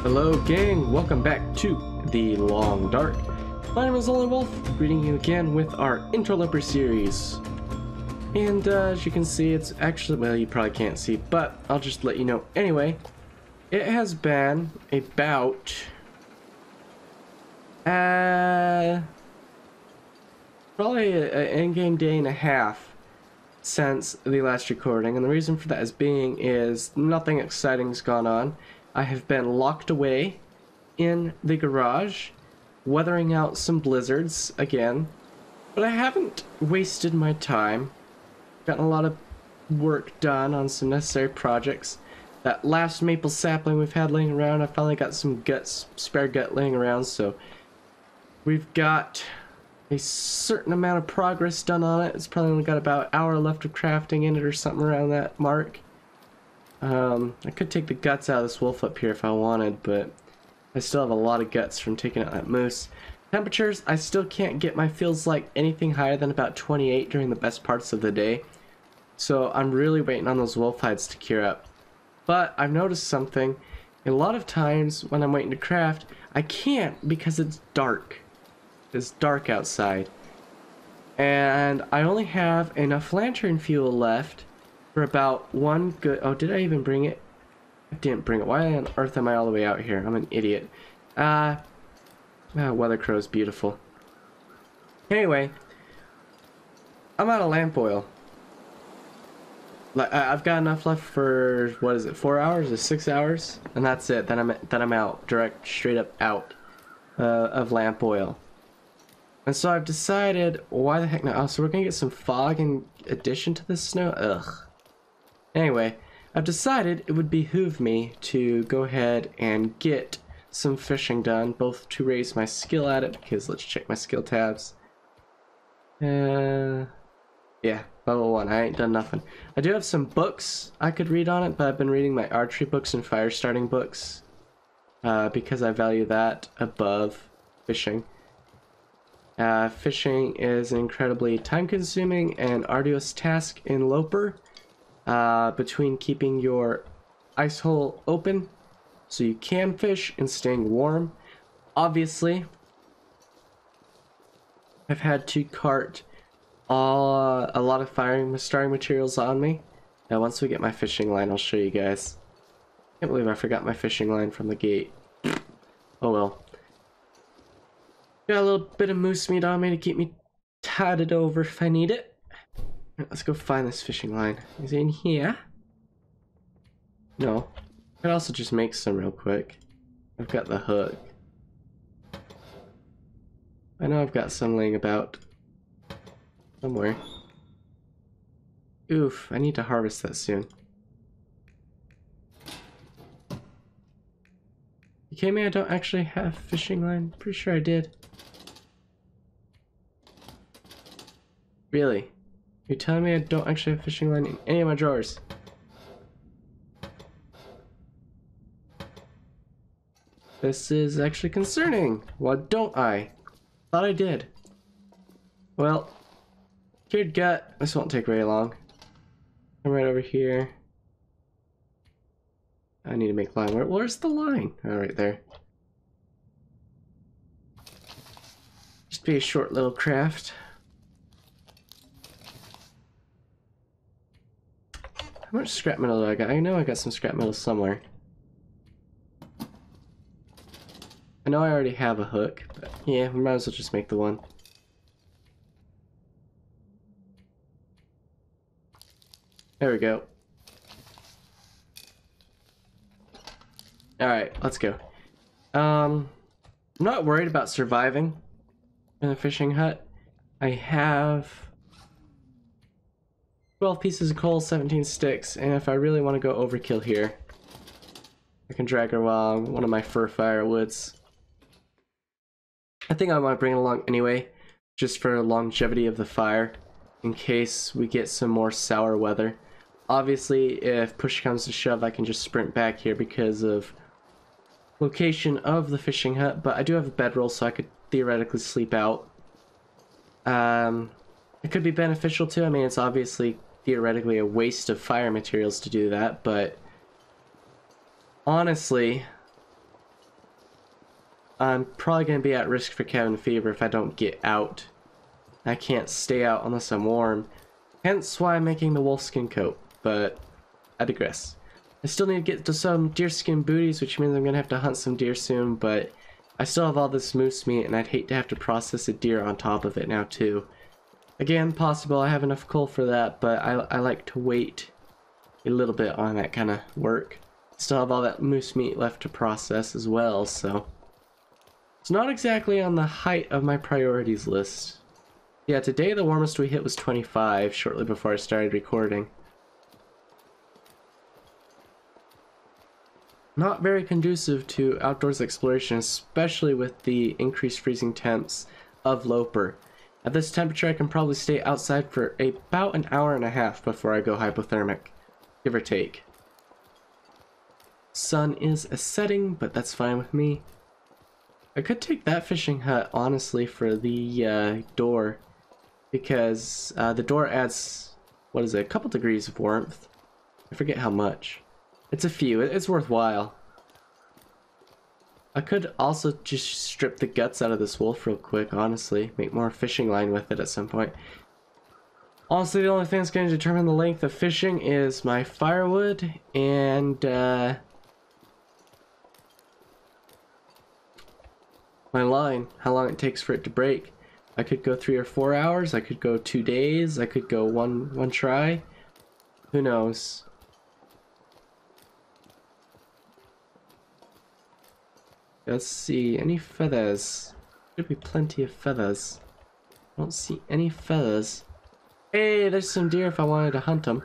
Hello gang, welcome back to The Long Dark. My name is Lonelywolf, greeting you again with our Interloper series. And as you can see, it's actually, well, you probably can't see, but I'll just let you know anyway. It has been about probably an in-game day and a half since the last recording, and the reason for that is nothing exciting's gone on. I have been locked away in the garage, weathering out some blizzards again, but I haven't wasted my time. Gotten a lot of work done on some necessary projects. That last maple sapling we've had laying around, I finally got some spare gut laying around, so we've got a certain amount of progress done on it. It's probably only got about an hour left of crafting in it or something around that mark. I could take the guts out of this wolf up here if I wanted, but I still have a lot of guts from taking out that moose. Temperatures, I still can't get my feels like anything higher than about 28 during the best parts of the day. So I'm really waiting on those wolf hides to cure up. But I've noticed something. A lot of times when I'm waiting to craft, I can't because it's dark. It's dark outside. And I only have enough lantern fuel left for about one good... Oh, did I even bring it? I didn't bring it. Why on earth am I all the way out here? I'm an idiot. Weather Crow's beautiful. Anyway, I'm out of lamp oil. Like, I've got enough left for, what is it, 4 hours or 6 hours? And that's it. Then I'm out. Straight up out of lamp oil. And so I've decided, why the heck not? Oh, so we're gonna get some fog in addition to this snow? Ugh. Anyway, I've decided it would behoove me to go ahead and get some fishing done, both to raise my skill at it, because let's check my skill tabs. Yeah, level 1, I ain't done nothing. I do have some books I could read on it, but I've been reading my archery books and fire starting books, because I value that above fishing. Fishing is an incredibly time-consuming and arduous task in Loper, between keeping your ice hole open so you can fish and staying warm. Obviously, I've had to cart a lot of starting materials on me. Now once we get my fishing line, I'll show you guys. Can't believe I forgot my fishing line from the gate. Oh well. Got a little bit of moose meat on me to keep me tied over if I need it. Let's go find this fishing line. Is it in here? No. I could also just make some real quick. I've got the hook. I know I've got some laying about somewhere. Oof, I need to harvest that soon. You kidding me? I don't actually have fishing line? Pretty sure I did. Really? You're telling me I don't actually have fishing line in any of my drawers? This is actually concerning. Why don't I? Thought I did. Well, cured gut. This won't take very long. I'm right over here. I need to make line. Where's the line? Oh, right there. Just be a short little craft. How much scrap metal do I got? I know I got some scrap metal somewhere. I know I already have a hook, but yeah, we might as well just make the one. There we go. Alright, let's go. I'm not worried about surviving in a fishing hut. I have 12 pieces of coal, 17 sticks, and if I really want to go overkill here, I can drag along one of my fir firewoods. I think I might bring it along anyway, just for longevity of the fire, in case we get some more sour weather. Obviously, if push comes to shove, I can just sprint back here because of location of the fishing hut, but I do have a bedroll, so I could theoretically sleep out. It could be beneficial too. I mean, it's obviously theoretically a waste of fire materials to do that, but honestly, I'm probably going to be at risk for cabin fever if I don't get out. I can't stay out unless I'm warm. Hence why I'm making the wolfskin coat, but I digress. I still need to get to some deerskin booties, which means I'm going to have to hunt some deer soon, but I still have all this moose meat, and I'd hate to have to process a deer on top of it now too. Again, possible I have enough coal for that, but I like to wait a little bit on that kind of work. Still have all that moose meat left to process as well, so it's not exactly on the height of my priorities list. Yeah, today the warmest we hit was 25 shortly before I started recording. Not very conducive to outdoors exploration, especially with the increased freezing temps of Loper. At this temperature I can probably stay outside for about an hour and a half before I go hypothermic, give or take. Sun is setting, but that's fine with me. I could take that fishing hut, honestly, for the door, because the door adds, what is it, a couple degrees of warmth. I forget how much. It's a few. It's worthwhile. I could also just strip the guts out of this wolf real quick, honestly. Make more fishing line with it at some point. Honestly, the only thing that's going to determine the length of fishing is my firewood and my line. How long it takes for it to break. I could go 3 or 4 hours. I could go 2 days. I could go one try. Who knows? Let's see, any feathers? Should be plenty of feathers. Don't see any feathers. Hey, there's some deer if I wanted to hunt them.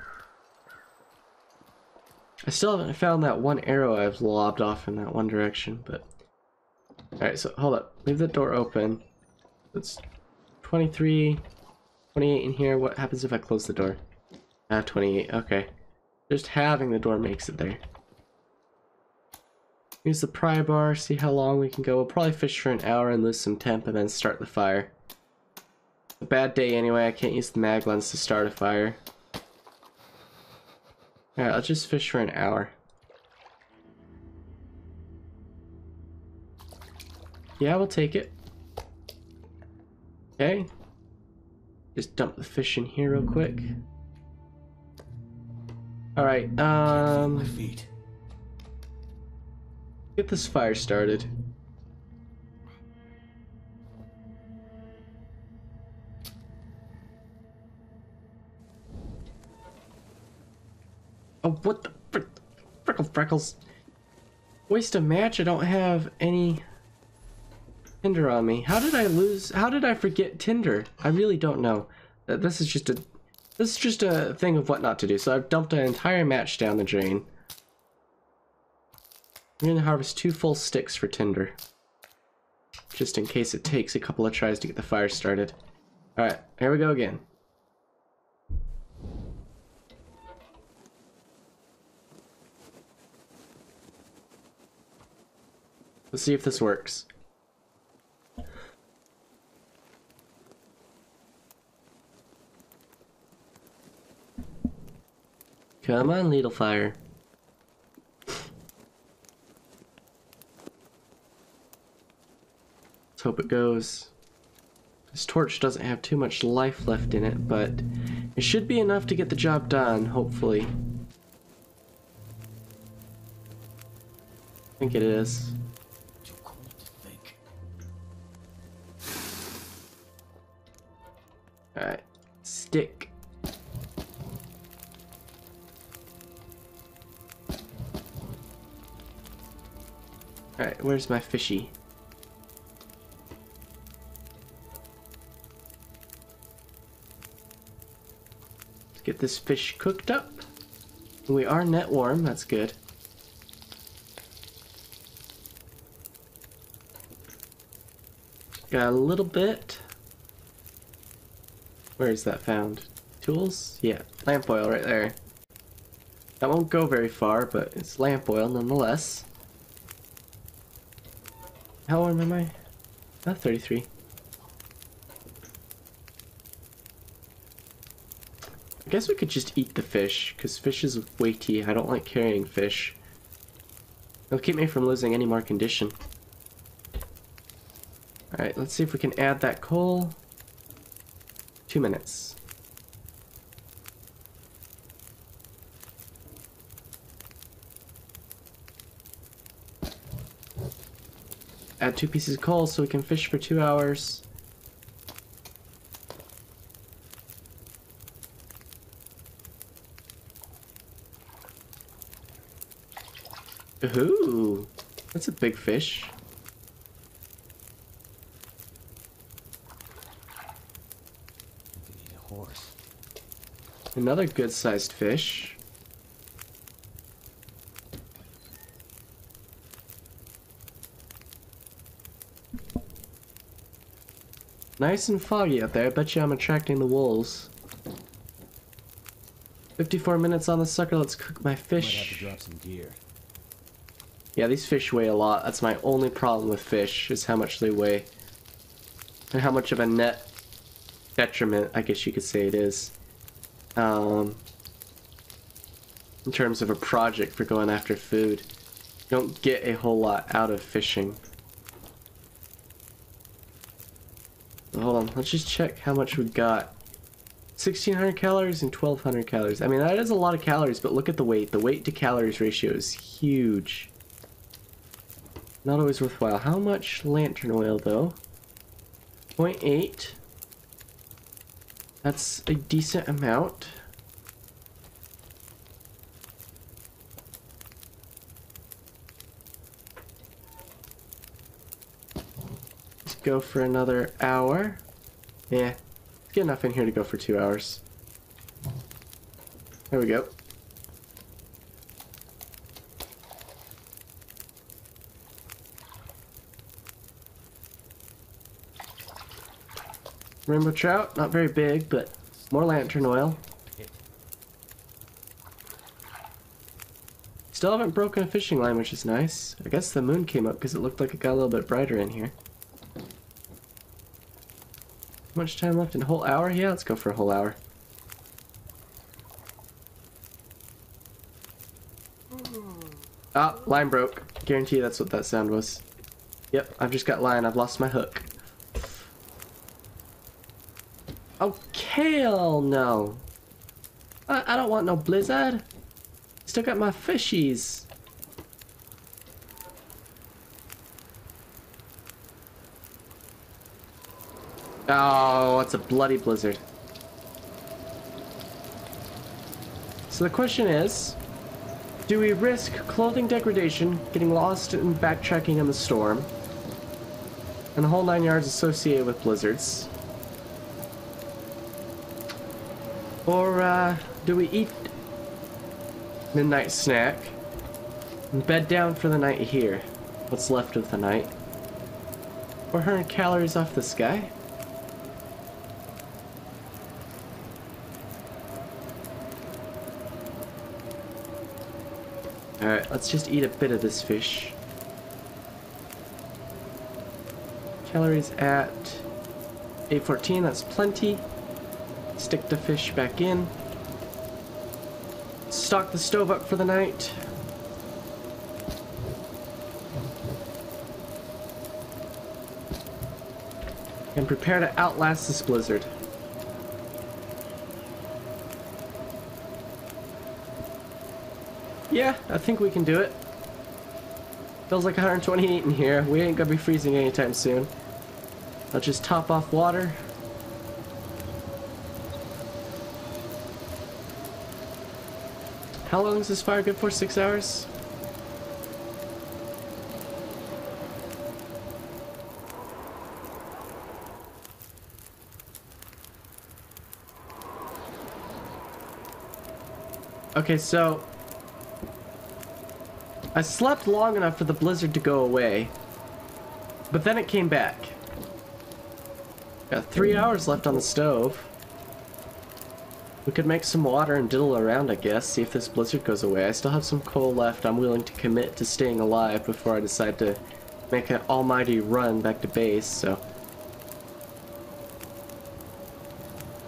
I still haven't found that one arrow I've lobbed off in that one direction, but... Alright, so hold up. Leave the door open. It's 23, 28 in here. What happens if I close the door? 28, okay. Just having the door makes it there. Use the pry bar, see how long we can go. We'll probably fish for an hour and lose some temp and then start the fire. A bad day anyway, I can't use the mag lens to start a fire. Alright, let's just fish for an hour. Yeah, we'll take it. Okay. Just dump the fish in here real quick. Alright, my feet. Get this fire started. Oh, what the freckles. Waste a match, I don't have any tinder on me. How did I forget tinder? I really don't know. This is just a thing of what not to do. So I've dumped an entire match down the drain. I'm gonna harvest 2 full sticks for tinder. Just in case it takes a couple of tries to get the fire started. Alright, here we go again. Let's see if this works. Come on, little fire. Hope it goes. This torch doesn't have too much life left in it, but it should be enough to get the job done, hopefully. I think it is. Too cold to think. Alright, stick. Alright, where's my fishy? Get this fish cooked up. We are net warm, that's good. Got a little bit. Where is that found? Tools? Yeah, lamp oil right there. That won't go very far, but it's lamp oil nonetheless. How warm am I? 33. I guess we could just eat the fish, because fish is weighty. I don't like carrying fish. It'll keep me from losing any more condition. Alright, let's see if we can add that coal. 2 minutes. Add 2 pieces of coal so we can fish for 2 hours. Ooh, that's a big fish. Need a horse. Another good-sized fish. Nice and foggy out there. I bet you I'm attracting the wolves. 54 minutes on the sucker. Let's cook my Might have fish. to drop some gear. Yeah, these fish weigh a lot. That's my only problem with fish, is how much they weigh. And how much of a net detriment, I guess you could say it is. In terms of a project for going after food. You don't get a whole lot out of fishing. Hold on, let's just check how much we got. 1600 calories and 1200 calories. I mean, that is a lot of calories, but look at the weight. The weight to calories ratio is huge. Not always worthwhile. How much lantern oil, though? 0.8. That's a decent amount. Let's go for another hour. Yeah, get enough in here to go for 2 hours. There we go. Rainbow trout, not very big, but more lantern oil. Still haven't broken a fishing line, which is nice. I guess the moon came up because it looked like it got a little bit brighter in here. How much time left? In a whole hour? Yeah, let's go for a whole hour. Ah, line broke. Guarantee that's what that sound was. Yep, I've just got line. I've lost my hook. Oh, hell no. I don't want no blizzard. Still got my fishies. Oh, it's a bloody blizzard. So the question is, do we risk clothing degradation, getting lost and backtracking in the storm, and the whole 9 yards associated with blizzards? Or do we eat midnight snack and bed down for the night here, what's left of the night? 400 calories off the sky? Alright, let's just eat a bit of this fish. Calories at 814, that's plenty. Stick the fish back in. Stock the stove up for the night. And prepare to outlast this blizzard. Yeah, I think we can do it. Feels like 128 in here. We ain't gonna be freezing anytime soon. I'll just top off water. How long is this fire good for? 6 hours? Okay, so I slept long enough for the blizzard to go away, but then it came back. Got 3 hours left on the stove. We could make some water and diddle around, I guess, see if this blizzard goes away. I still have some coal left. I'm willing to commit to staying alive before I decide to make an almighty run back to base, so.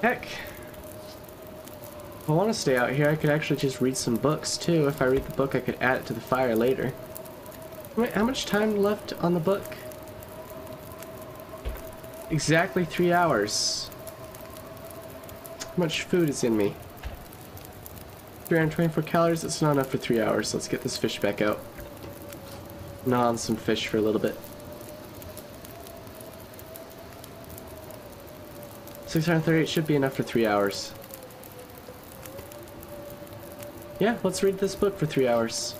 Heck. If I want to stay out here, I could actually just read some books, too. If I read the book, I could add it to the fire later. Wait, how much time left on the book? exactly 3 hours. How much food is in me? 324 calories, that's not enough for 3 hours. Let's get this fish back out. Gnaw on some fish for a little bit. 638 should be enough for 3 hours. Yeah, let's read this book for 3 hours.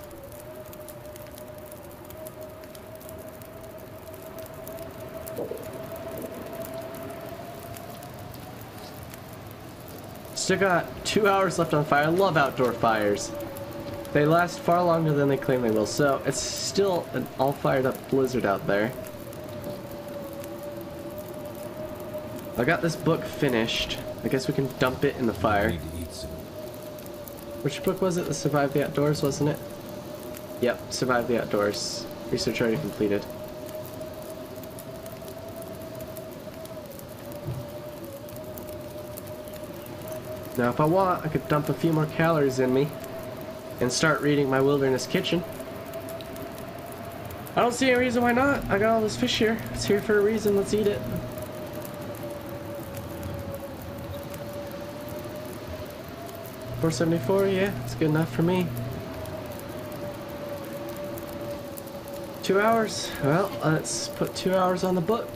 Still got 2 hours left on fire. I love outdoor fires. They last far longer than they claim they will, so it's still an all fired up blizzard out there. I got this book finished. I guess we can dump it in the fire. Which book was it? The Survive the Outdoors, wasn't it? Yep, Survive the Outdoors. Research already completed. Now if I want, I could dump a few more calories in me and start reading my Wilderness Kitchen. I don't see any reason why not. I got all this fish here. It's here for a reason. Let's eat it. $4.74, yeah, it's good enough for me. 2 hours. Well, let's put 2 hours on the book.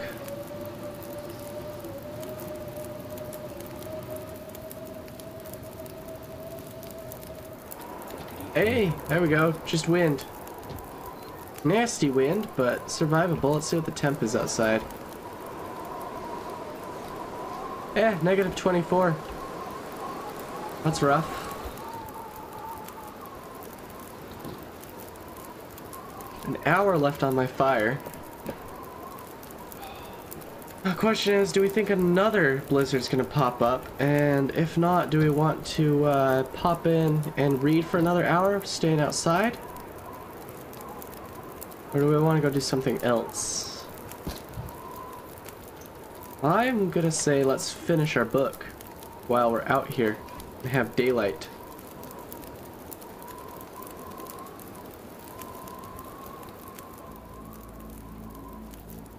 Hey, there we go. Just wind. Nasty wind, but survivable. Let's see what the temp is outside. Yeah, negative 24. That's rough. An hour left on my fire. The question is, do we think another blizzard's gonna pop up? And if not, do we want to pop in and read for another hour, staying outside? Or do we want to go do something else? I'm gonna say let's finish our book while we're out here and have daylight.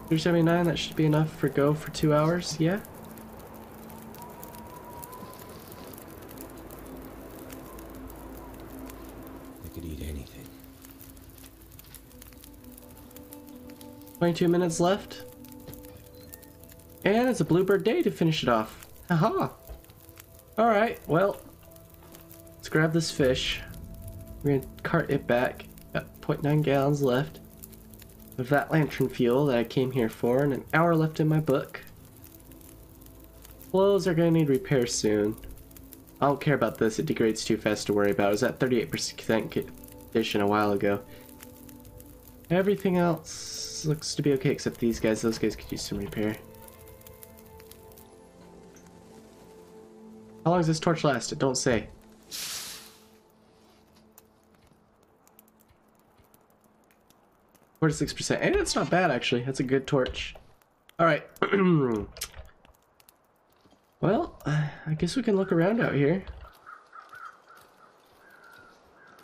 $3.79, that should be enough for go for 2 hours, yeah? I could eat anything. 22 minutes left. And it's a bluebird day to finish it off. Haha! Alright, well, let's grab this fish. We're gonna cart it back. Got 0.9 gallons left of that lantern fuel that I came here for, and an hour left in my book. Clothes are gonna need repair soon. I don't care about this, it degrades too fast to worry about. I was at 38% condition a while ago. Everything else looks to be okay except these guys. Those guys could use some repair. How long does this torch last? It don't say. %46%. And it's not bad actually. That's a good torch. Alright. Well, I guess we can look around out here.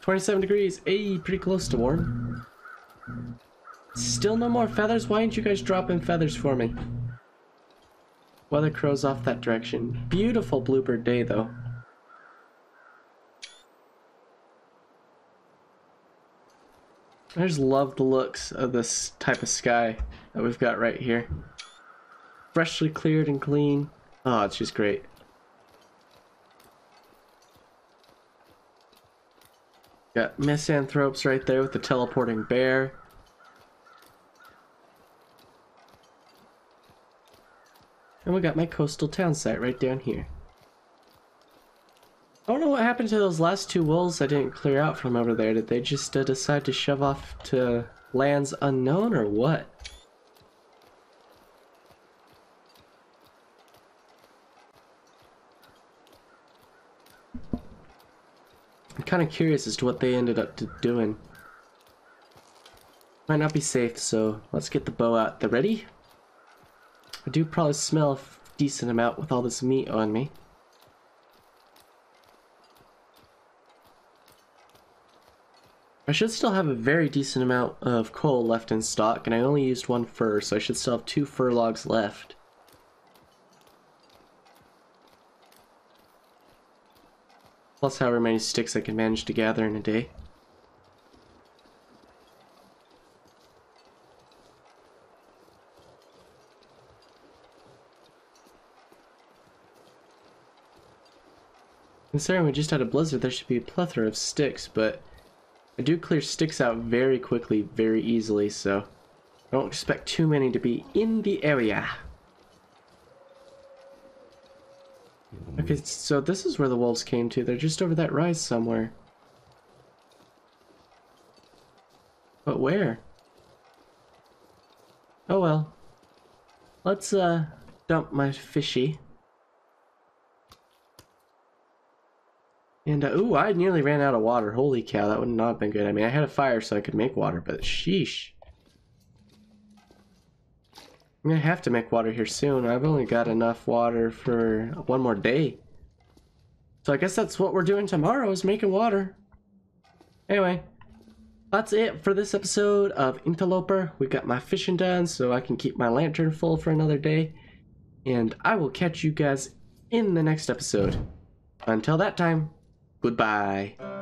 27 degrees. Hey, pretty close to warm. Still no more feathers? Why didn't you guys drop in feathers for me? Weather crow's off that direction. Beautiful bluebird day though. I just love the looks of this type of sky that we've got right here. Freshly cleared and clean. Oh, it's just great. Got misanthropes right there with the teleporting bear. And we got my coastal town site right down here. I don't know what happened to those last two wolves I didn't clear out from over there. Did they just decide to shove off to lands unknown or what? I'm kind of curious as to what they ended up doing. Might not be safe, so let's get the bow out. The ready? I do probably smell a decent amount with all this meat on me. I should still have a very decent amount of coal left in stock, and I only used one fir, so I should still have 2 fir logs left. Plus however many sticks I can manage to gather in a day. Considering we just had a blizzard, there should be a plethora of sticks, but I do clear sticks out very quickly, very easily, so I don't expect too many to be in the area. Okay, so this is where the wolves came to. They're just over that rise somewhere. But where? Oh well. Let's dump my fishy. And ooh, I nearly ran out of water. Holy cow, that would not have been good. I mean, I had a fire so I could make water, but sheesh. I'm gonna have to make water here soon. I've only got enough water for one more day. So I guess that's what we're doing tomorrow, is making water. Anyway, that's it for this episode of Interloper. We got my fishing done so I can keep my lantern full for another day. And I will catch you guys in the next episode. Until that time, goodbye.